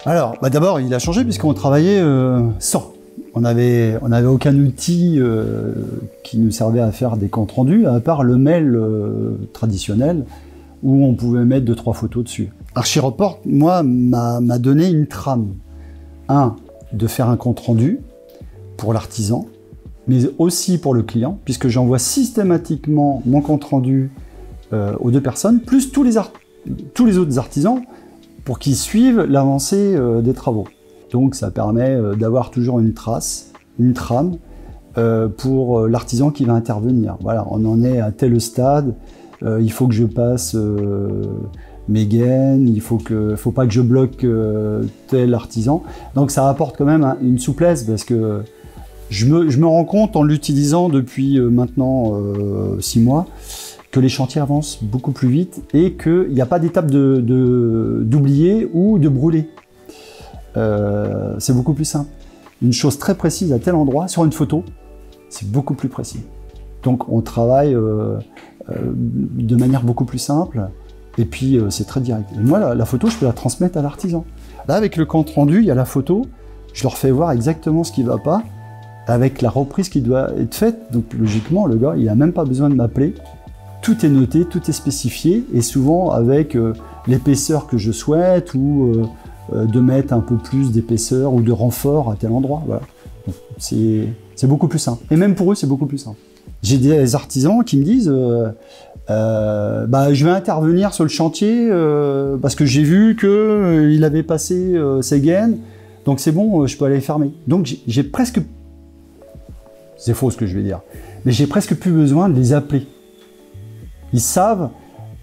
Alors, d'abord, il a changé puisqu'on travaillait sans. On n'avait aucun outil qui nous servait à faire des comptes rendus, à part le mail traditionnel où on pouvait mettre 2-3 photos dessus. Archireport, moi, m'a donné une trame. De faire un compte rendu pour l'artisan, mais aussi pour le client, puisque j'envoie systématiquement mon compte rendu aux 2 personnes, plus tous les autres artisans, pour qu'ils suivent l'avancée des travaux. Donc ça permet d'avoir toujours une trace, une trame, pour l'artisan qui va intervenir. Voilà, on en est à tel stade, il faut que je passe mes gaines, il faut pas que je bloque tel artisan. Donc ça apporte quand même une souplesse, parce que je me rends compte en l'utilisant depuis maintenant 6 mois, que les chantiers avancent beaucoup plus vite et qu'il n'y a pas d'étape d'oublier ou de brûler. C'est beaucoup plus simple. Une chose très précise à tel endroit, sur une photo, c'est beaucoup plus précis. Donc on travaille de manière beaucoup plus simple, et puis c'est très direct. Et moi, la photo, je peux la transmettre à l'artisan. Là, avec le compte rendu, il y a la photo, je leur fais voir exactement ce qui ne va pas, avec la reprise qui doit être faite. Donc logiquement, le gars, il n'a même pas besoin de m'appeler. Tout est noté, tout est spécifié, et souvent avec l'épaisseur que je souhaite, ou de mettre un peu plus d'épaisseur ou de renfort à tel endroit. Voilà. C'est beaucoup plus simple. Et même pour eux, c'est beaucoup plus simple. J'ai des artisans qui me disent je vais intervenir sur le chantier parce que j'ai vu qu'il avait passé ses gaines, donc c'est bon, je peux aller fermer. Donc j'ai presque... C'est faux ce que je vais dire, mais j'ai presque plus besoin de les appeler. Ils savent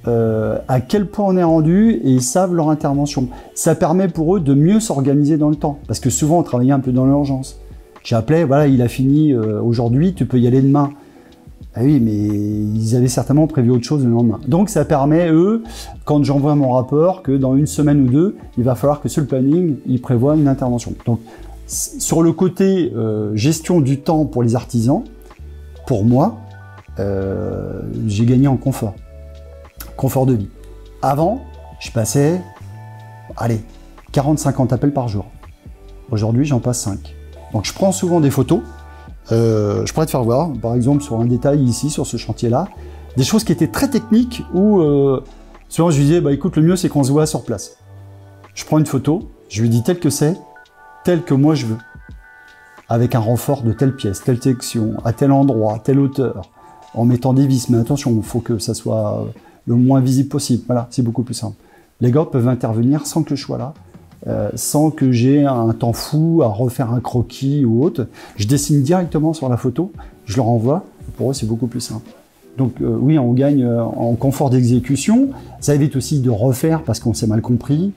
à quel point on est rendu, et ils savent leur intervention. Ça permet pour eux de mieux s'organiser dans le temps, parce que souvent on travaillait un peu dans l'urgence. J'appelais, voilà, il a fini aujourd'hui, tu peux y aller demain. Ah oui, mais ils avaient certainement prévu autre chose le lendemain. Donc ça permet, eux, quand j'envoie mon rapport, que dans 1 semaine ou 2, il va falloir que sur le planning, ils prévoient une intervention. Donc sur le côté gestion du temps pour les artisans, pour moi, j'ai gagné en confort de vie. Avant, je passais, 40-50 appels par jour. Aujourd'hui, j'en passe 5. Donc je prends souvent des photos. Je pourrais te faire voir, par exemple, sur un détail ici, sur ce chantier-là, des choses qui étaient très techniques, où souvent je lui disais, écoute, le mieux c'est qu'on se voit sur place. Je prends une photo, je lui dis tel que c'est, tel que moi je veux, avec un renfort de telle pièce, telle section, à tel endroit, telle hauteur, en mettant des vis, mais attention, il faut que ça soit le moins visible possible. Voilà, c'est beaucoup plus simple. Les gars peuvent intervenir sans que je sois là, sans que j'ai un temps fou à refaire un croquis ou autre. Je dessine directement sur la photo, je leur envoie. Pour eux, c'est beaucoup plus simple. Donc oui, on gagne en confort d'exécution. Ça évite aussi de refaire parce qu'on s'est mal compris.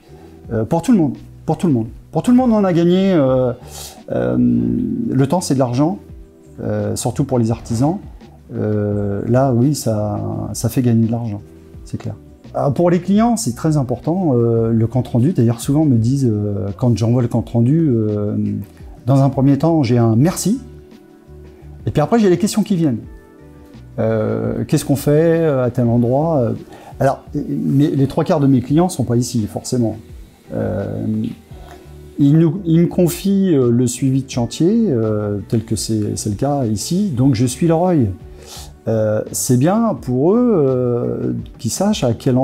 Pour tout le monde. Pour tout le monde. Pour tout le monde, on a gagné. Le temps, c'est de l'argent, surtout pour les artisans. Là, oui, ça fait gagner de l'argent, c'est clair. Alors pour les clients, c'est très important, le compte-rendu. D'ailleurs, souvent me disent, quand j'envoie le compte-rendu, dans un premier temps, j'ai un merci. Et puis après, j'ai les questions qui viennent. Qu'est-ce qu'on fait à tel endroit? Alors, les 3/4 de mes clients ne sont pas ici, forcément. Ils me confient le suivi de chantier, tel que c'est le cas ici, donc je suis leur œil. C'est bien pour eux qu'ils sachent à quel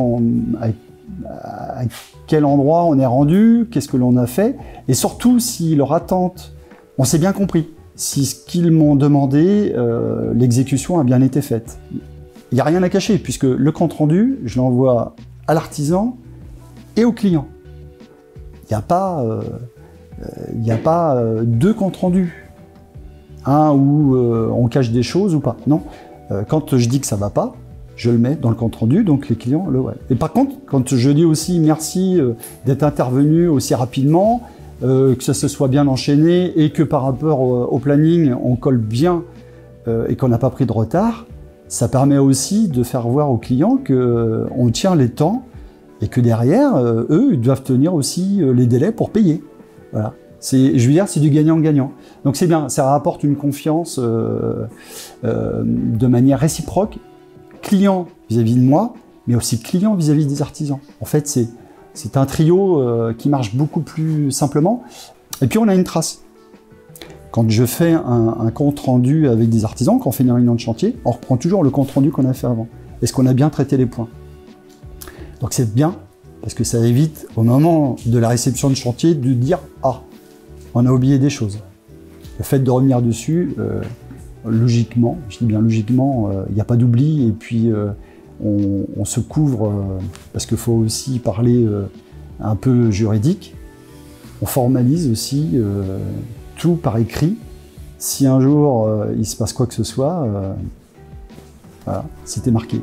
endroit on est rendu, qu'est-ce que l'on a fait, et surtout si leur attente, on s'est bien compris, si ce qu'ils m'ont demandé, l'exécution a bien été faite. Il n'y a rien à cacher, puisque le compte rendu, je l'envoie à l'artisan et au client. Il n'y a pas 2 comptes rendus, un où on cache des choses ou pas, non. Quand je dis que ça va pas, je le mets dans le compte rendu, donc les clients le voient. Et par contre, quand je dis aussi merci d'être intervenu aussi rapidement, que ça se soit bien enchaîné et que par rapport au planning, on colle bien et qu'on n'a pas pris de retard, ça permet aussi de faire voir aux clients qu'on tient les temps et que derrière, eux, ils doivent tenir aussi les délais pour payer. Voilà. Je veux dire, c'est du gagnant-gagnant. Donc c'est bien, ça rapporte une confiance de manière réciproque, client vis-à-vis de moi, mais aussi client vis-à-vis des artisans. En fait, C'est un trio qui marche beaucoup plus simplement. Et puis on a une trace. Quand je fais un compte rendu avec des artisans, quand on fait une réunion de chantier, on reprend toujours le compte rendu qu'on a fait avant. Est-ce qu'on a bien traité les points? Donc c'est bien, parce que ça évite au moment de la réception de chantier de dire « Ah, on a oublié des choses ». Le fait de revenir dessus, logiquement, je dis bien logiquement, il n'y a pas d'oubli, et puis on se couvre, parce qu'il faut aussi parler un peu juridique, on formalise aussi tout par écrit. Si un jour il se passe quoi que ce soit, voilà, c'était marqué.